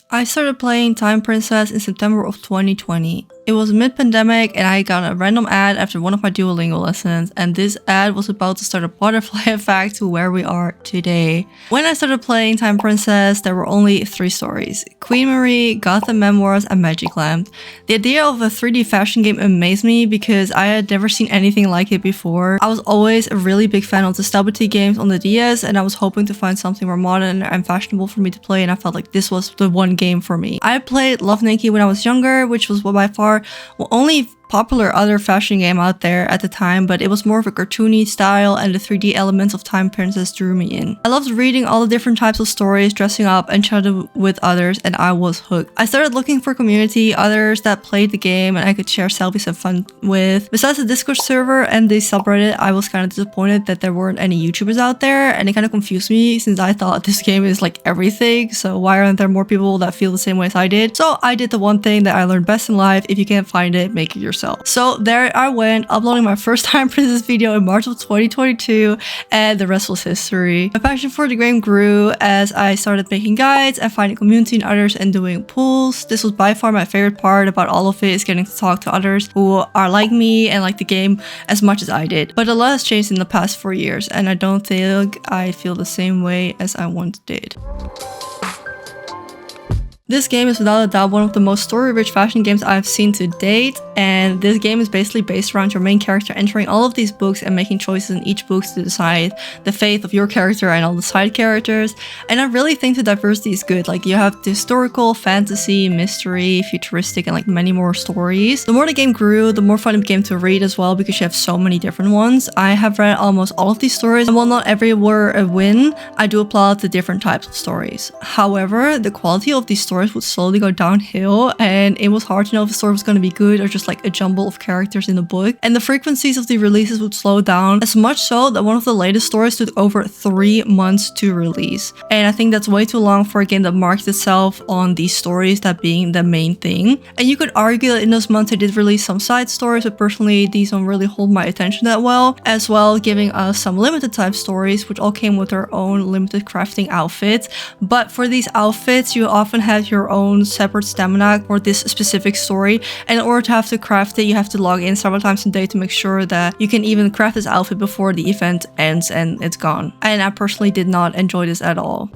I started playing Time Princess in September of 2020. It was mid-pandemic and I got a random ad after one of my Duolingo lessons, and this ad was about to start a butterfly effect to where we are today. When I started playing Time Princess, there were only 3 stories: Queen Marie, Gotham Memoirs, and Magic Lamp. The idea of a 3D fashion game amazed me because I had never seen anything like it before. I was always a really big fan of the stability games on the DS, and I was hoping to find something more modern and fashionable for me to play, and I felt like this was the one game for me. I played Love Nikki when I was younger, which was by far only popular other fashion game out there at the time, but it was more of a cartoony style, and the 3D elements of Time Princess drew me in. I loved reading all the different types of stories, dressing up, and chatting with others, and I was hooked. I started looking for community, others that played the game and I could share selfies and fun with. Besides the Discord server and the subreddit, I was kind of disappointed that there weren't any YouTubers out there, and it kind of confused me since I thought this game is like everything, so why aren't there more people that feel the same way as I did? So I did the one thing that I learned best in life: if you can't find it, make it yourself. So there I went, uploading my first Time Princess video in March of 2022, and the rest was history. My passion for the game grew as I started making guides and finding community in others and doing pools. This was by far my favorite part about all of it, is getting to talk to others who are like me and like the game as much as I did. But a lot has changed in the past 4 years, and I don't think I feel the same way as I once did. This game is without a doubt one of the most story-rich fashion games I've seen to date, and this game is basically based around your main character entering all of these books and making choices in each book to decide the fate of your character and all the side characters. And I really think the diversity is good. Like, you have the historical, fantasy, mystery, futuristic, and like many more stories. The more the game grew, the more fun it became to read as well, because you have so many different ones. I have read almost all of these stories, and while not every were a win, I do applaud the different types of stories. However, the quality of these stories would slowly go downhill, and it was hard to know if the story was going to be good or just like a jumble of characters in the book. And the frequencies of the releases would slow down, as much so that one of the latest stories took over 3 months to release. And I think that's way too long for a game that marked itself on these stories, that being the main thing. And you could argue that in those months they did release some side stories, but personally these don't really hold my attention that well, as well giving us some limited type stories which all came with their own limited crafting outfits. But for these outfits you often have your own separate stamina for this specific story, and in order to have to craft it you have to log in several times a day to make sure that you can even craft this outfit before the event ends and it's gone. And I personally did not enjoy this at all.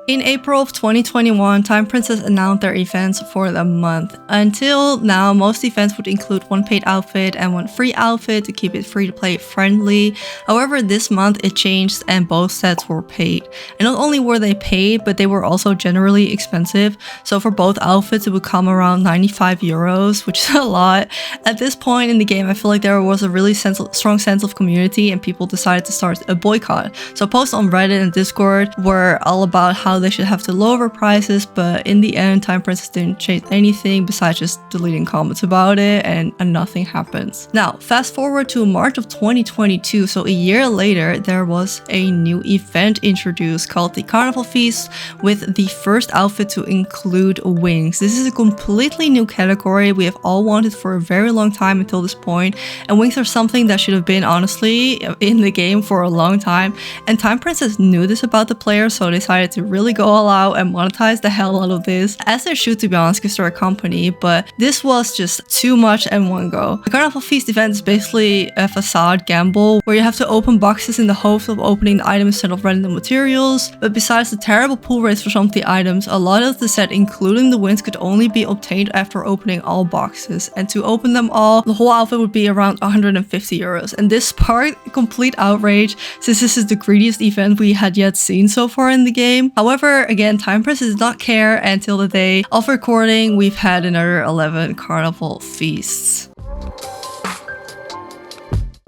In April of 2021, Time Princess announced their events for the month. Until now, most events would include one paid outfit and one free outfit to keep it free to play friendly. However, this month it changed and both sets were paid. And not only were they paid, but they were also generally expensive. So for both outfits, it would come around 95 euros, which is a lot. At this point in the game, I feel like there was a really strong sense of community, and people decided to start a boycott. So posts on Reddit and Discord were all about how they should have to lower prices, but in the end Time Princess didn't change anything besides just deleting comments about it, and nothing happens. Now fast forward to March of 2022, so a year later there was a new event introduced called the Carnival Feast, with the first outfit to include wings. This is a completely new category we have all wanted for a very long time until this point, and wings are something that should have been honestly in the game for a long time, and Time Princess knew this about the players, so they decided to really go all out and monetize the hell out of this, as they should, to be honest, because they're a company, but this was just too much in one go. The Carnival Feast event is basically a facade gamble where you have to open boxes in the hopes of opening the item instead of random materials, but besides the terrible pull rates for some of the items, a lot of the set, including the wins, could only be obtained after opening all boxes, and to open them all, the whole outfit would be around 150 euros, and this sparked complete outrage since this is the greediest event we had yet seen so far in the game. However, again, Time Princess did not care, and until the day of recording, we've had another 11 Carnival Feasts.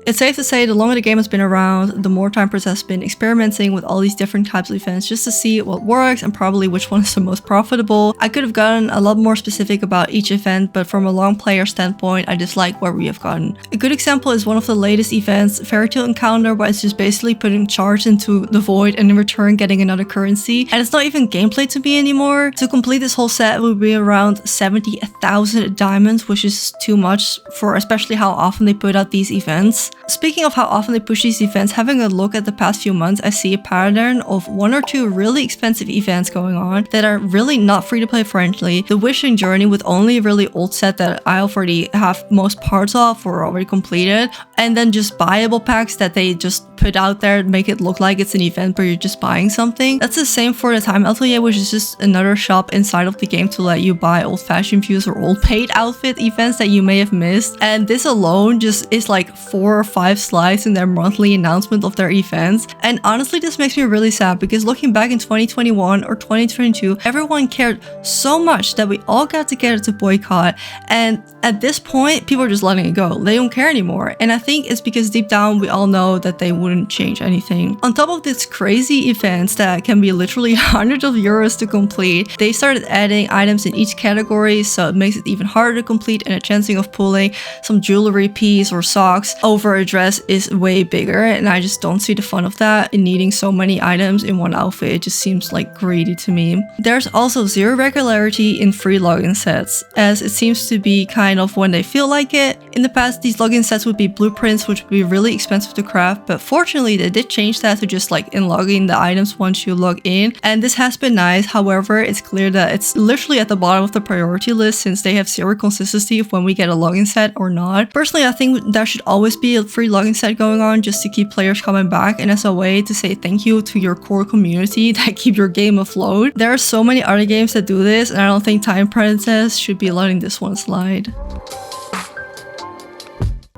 It's safe to say the longer the game has been around, the more Time Princess has been experimenting with all these different types of events just to see what works and probably which one is the most profitable. I could have gotten a lot more specific about each event, but from a long player standpoint, I just like where we have gotten. A good example is one of the latest events, Fairy Tale Encounter, where it's just basically putting charge into the void and in return getting another currency. And it's not even gameplay to me anymore. To complete this whole set would be around 70,000 diamonds, which is too much for especially how often they put out these events. events. Speaking of how often they push these events, having a look at the past few months, I see a pattern of 1 or 2 really expensive events going on that are really not free-to-play friendly. The Wishing Journey with only a really old set that I already have most parts of or already completed, and then just buyable packs that they just put out there to make it look like it's an event but you're just buying something. That's the same for the Time Atelier, which is just another shop inside of the game to let you buy old fashion views or old paid outfit events that you may have missed. And this alone just is like 4 or 5 slides in their monthly announcement of their events. And honestly, this makes me really sad because looking back in 2021 or 2022, everyone cared so much that we all got together to boycott. And at this point, people are just letting it go. They don't care anymore. And I think it's because deep down, we all know that they wouldn't change anything. On top of these crazy events that can be literally hundreds of euros to complete, they started adding items in each category, so it makes it even harder to complete, and a chancing of pulling some jewelry piece or socks over a dress is way bigger, and I just don't see the fun of that in needing so many items in one outfit. It just seems like greedy to me. There's also zero regularity in free login sets, as it seems to be kind of when they feel like it. In the past, these login sets would be blueprints, which would be really expensive to craft, but fortunately they did change that to just like in logging the items once you log in, and this has been nice. However, it's clear that it's literally at the bottom of the priority list since they have zero consistency of when we get a login set or not. Personally, I think there should always be a free login set going on just to keep players coming back and as a way to say thank you to your core community that keep your game afloat. There are so many other games that do this, and I don't think Time Princess should be letting this one slide.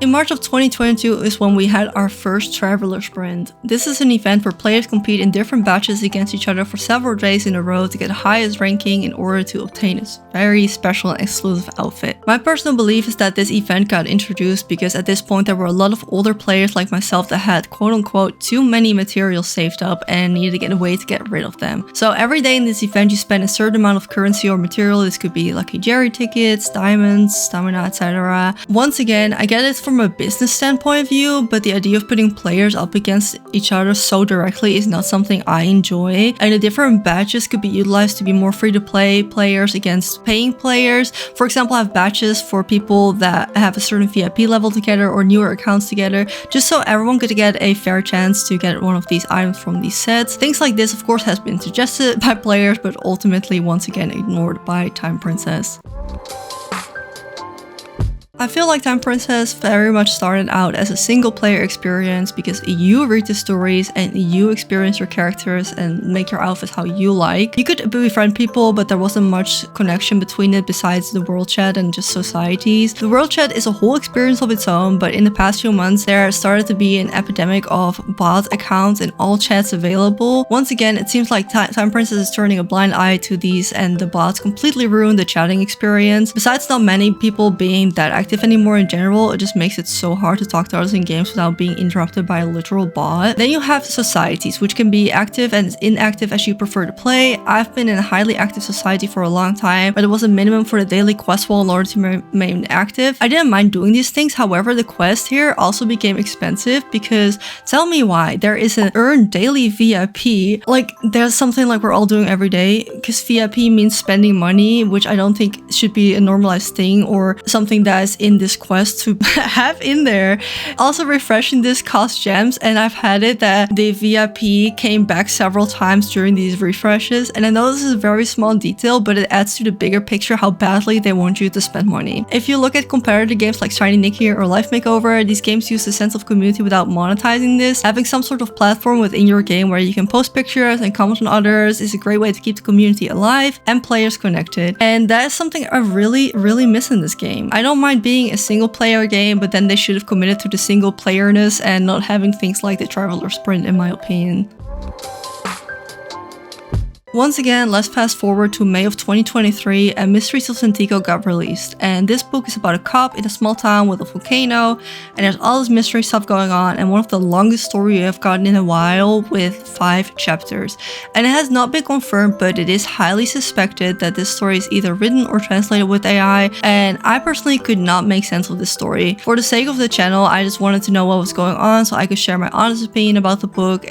In March of 2022 is when we had our first Traveler Sprint. This is an event where players compete in different batches against each other for several days in a row to get the highest ranking in order to obtain a very special and exclusive outfit. My personal belief is that this event got introduced because at this point there were a lot of older players like myself that had quote-unquote too many materials saved up and needed to get a way to get rid of them. So every day in this event you spend a certain amount of currency or material. This could be lucky Jerry tickets, diamonds, stamina, etc. Once again, I get it from a business standpoint of view, but the idea of putting players up against each other so directly is not something I enjoy, and the different badges could be utilized to be more free-to-play players against paying players. For example, I have badges for people that have a certain VIP level together or newer accounts together, just so everyone could get a fair chance to get one of these items from these sets. Things like this, of course, has been suggested by players, but ultimately once again ignored by Time Princess. I feel like Time Princess very much started out as a single player experience because you read the stories and you experience your characters and make your outfits how you like. You could befriend people, but there wasn't much connection between it besides the world chat and just societies. The world chat is a whole experience of its own, but in the past few months there started to be an epidemic of bot accounts in all chats available. Once again, it seems like Time Princess is turning a blind eye to these, and the bots completely ruined the chatting experience. Besides not many people being that active anymore in general, it just makes it so hard to talk to others in games without being interrupted by a literal bot. Then you have societies, which can be active and inactive as you prefer to play. I've been in a highly active society for a long time, but it was a minimum for the daily quest wall in order to remain active. I didn't mind doing these things, however the quest here also became expensive because tell me why. There is an earn daily VIP, like there's something like we're all doing every day, because VIP means spending money, which I don't think should be a normalized thing or something that is in this quest to have in there. Also, refreshing this costs gems, and I've had it that the VIP came back several times during these refreshes, and I know this is a very small detail, but it adds to the bigger picture how badly they want you to spend money. If you look at competitive games like Shiny Nikki or Life Makeover, these games use a sense of community without monetizing this. Having some sort of platform within your game where you can post pictures and comment on others is a great way to keep the community alive and players connected, and that is something I really miss in this game. I don't mind being a single player game, but then they should have committed to the single playerness and not having things like the Traveler Sprint, in my opinion. Once again, let's fast forward to May of 2023 and Mysteries of Santiago got released, and this book is about a cop in a small town with a volcano, and there's all this mystery stuff going on, and one of the longest stories I've gotten in a while with 5 chapters. And it has not been confirmed, but it is highly suspected that this story is either written or translated with AI, and I personally could not make sense of this story. For the sake of the channel, I just wanted to know what was going on so I could share my honest opinion about the book,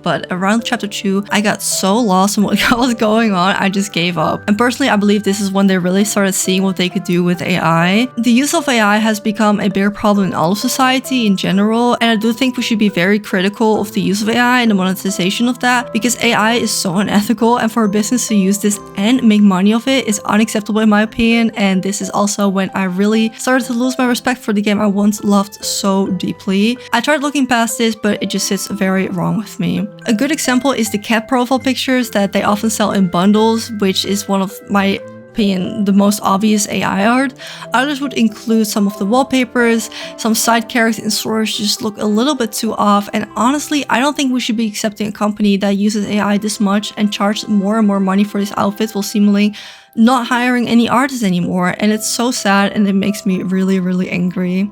but around chapter 2, I got so lost in what what was going on, I just gave up. And personally, I believe this is when they really started seeing what they could do with AI. The use of AI has become a bigger problem in all of society in general, and I do think we should be very critical of the use of AI and the monetization of that, because AI is so unethical, and for a business to use this and make money off it is unacceptable in my opinion. And this is also when I really started to lose my respect for the game I once loved so deeply. I tried looking past this, but it just sits very wrong with me. A good example is the cat profile pictures that they often sell in bundles, which is one of my opinion the most obvious AI art. Others would include some of the wallpapers, some side characters in stores just look a little bit too off, and honestly I don't think we should be accepting a company that uses AI this much and charges more and more money for this outfit while seemingly not hiring any artists anymore. And it's so sad and it makes me really angry.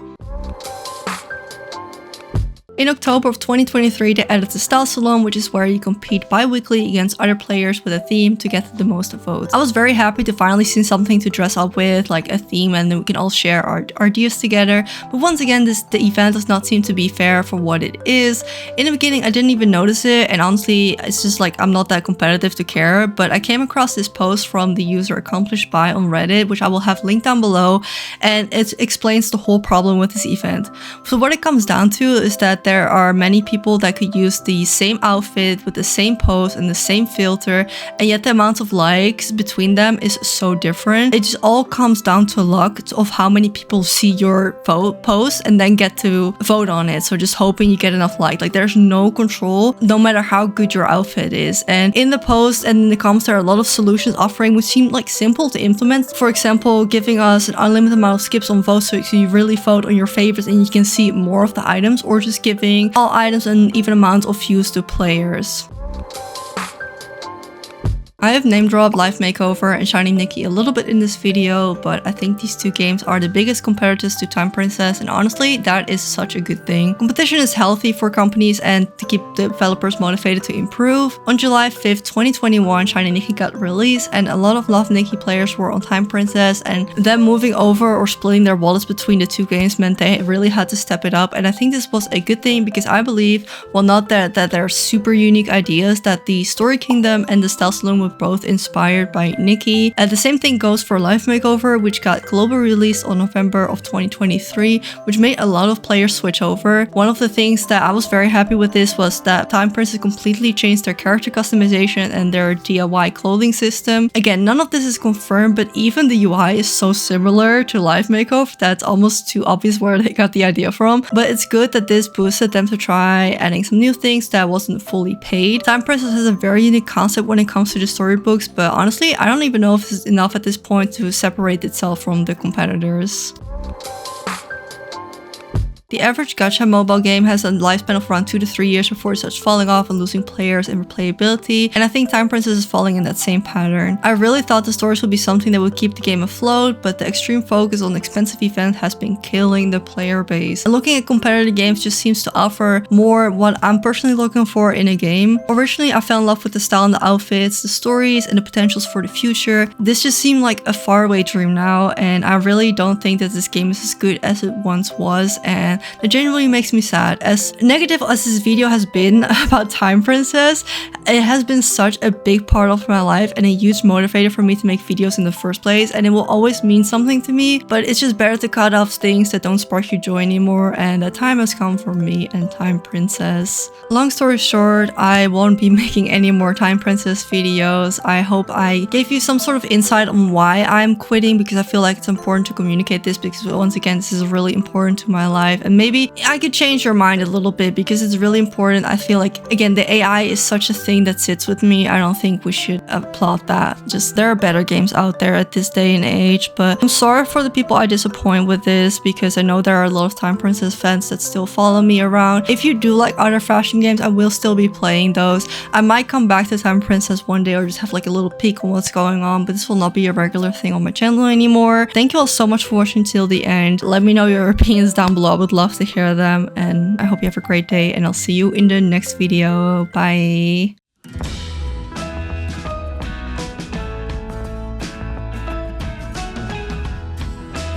In October of 2023, they added the Style Saloon, which is where you compete bi-weekly against other players with a theme to get the most votes. I was very happy to finally see something to dress up with, like a theme, and then we can all share our ideas together. But once again, the event does not seem to be fair for what it is. In the beginning, I didn't even notice it, and honestly, it's just like I'm not that competitive to care, but I came across this post from the user Accomplished By on Reddit, which I will have linked down below, and it explains the whole problem with this event. So what it comes down to is that there are many people that could use the same outfit with the same pose and the same filter, and yet the amount of likes between them is so different. It just all comes down to luck of how many people see your post and then get to vote on it. So just hoping you get enough likes. Like there's no control, no matter how good your outfit is. And in the post and in the comments, there are a lot of solutions offering which seem like simple to implement. For example, giving us an unlimited amount of skips on votes so you really vote on your favorites and you can see more of the items, or just giving all items an even amount of views to players. I have name dropped Life Makeover and Shiny Nikki a little bit in this video, but I think these two games are the biggest competitors to Time Princess, and honestly, that is such a good thing. Competition is healthy for companies and to keep developers motivated to improve. On July 5th, 2021, Shiny Nikki got released, and a lot of Love Nikki players were on Time Princess, and them moving over or splitting their wallets between the two games meant they really had to step it up. And I think this was a good thing because I believe, well, not that they're super unique ideas, that the Story Kingdom and the Style Saloon were both inspired by Nikki. The same thing goes for Life Makeover, which got global release on November of 2023, which made a lot of players switch over. One of the things that I was very happy with this was that Time Princess completely changed their character customization and their DIY clothing system. Again, none of this is confirmed, but even the UI is so similar to Life Makeover that's almost too obvious where they got the idea from. But it's good that this boosted them to try adding some new things that wasn't fully paid. Time Princess has a very unique concept when it comes to the storybooks, but honestly, I don't even know if it's enough at this point to separate itself from the competitors. The average gacha mobile game has a lifespan of around 2 to 3 years before it starts falling off and losing players and replayability, and I think Time Princess is falling in that same pattern. I really thought the stories would be something that would keep the game afloat, but the extreme focus on expensive events has been killing the player base. And looking at competitive games just seems to offer more what I'm personally looking for in a game. Originally, I fell in love with the style and the outfits, the stories, and the potentials for the future. This just seemed like a faraway dream now, and I really don't think that this game is as good as it once was, and that genuinely makes me sad. As negative as this video has been about Time Princess, it has been such a big part of my life and a huge motivator for me to make videos in the first place, and it will always mean something to me, but it's just better to cut off things that don't spark you joy anymore, and the time has come for me and Time Princess. Long story short, I won't be making any more Time Princess videos. I hope I gave you some sort of insight on why I'm quitting, because I feel like it's important to communicate this, because once again, this is really important to my life. And maybe I could change your mind a little bit because it's really important. I feel like, again, the AI is such a thing that sits with me. I don't think we should applaud that. Just there are better games out there at this day and age, but I'm sorry for the people I disappoint with this, because I know there are a lot of Time Princess fans that still follow me around. If you do like other fashion games, I will still be playing those. I might come back to Time Princess one day or just have like a little peek on what's going on, but this will not be a regular thing on my channel anymore. Thank you all so much for watching till the end. Let me know your opinions down below. I would love to hear them, and I hope you have a great day, and I'll see you in the next video. Bye.